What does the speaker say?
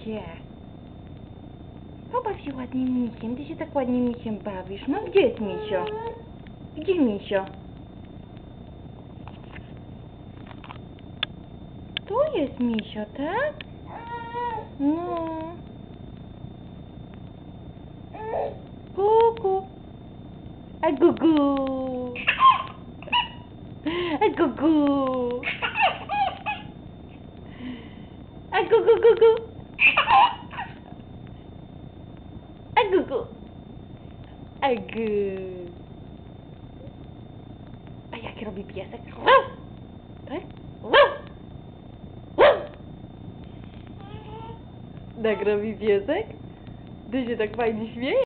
się. Pobaw się ładnie misiem. Ty się tak ładnie misiem bawisz. No gdzie jest misio? Gdzie misio? Tu jest misio, tak? No. Kuku. A gugu. A gugu. A gugu gugu. A gugu. A gu. A jak robi piesek? Tak? Tak robi piesek? Ty się tak fajnie śmieje?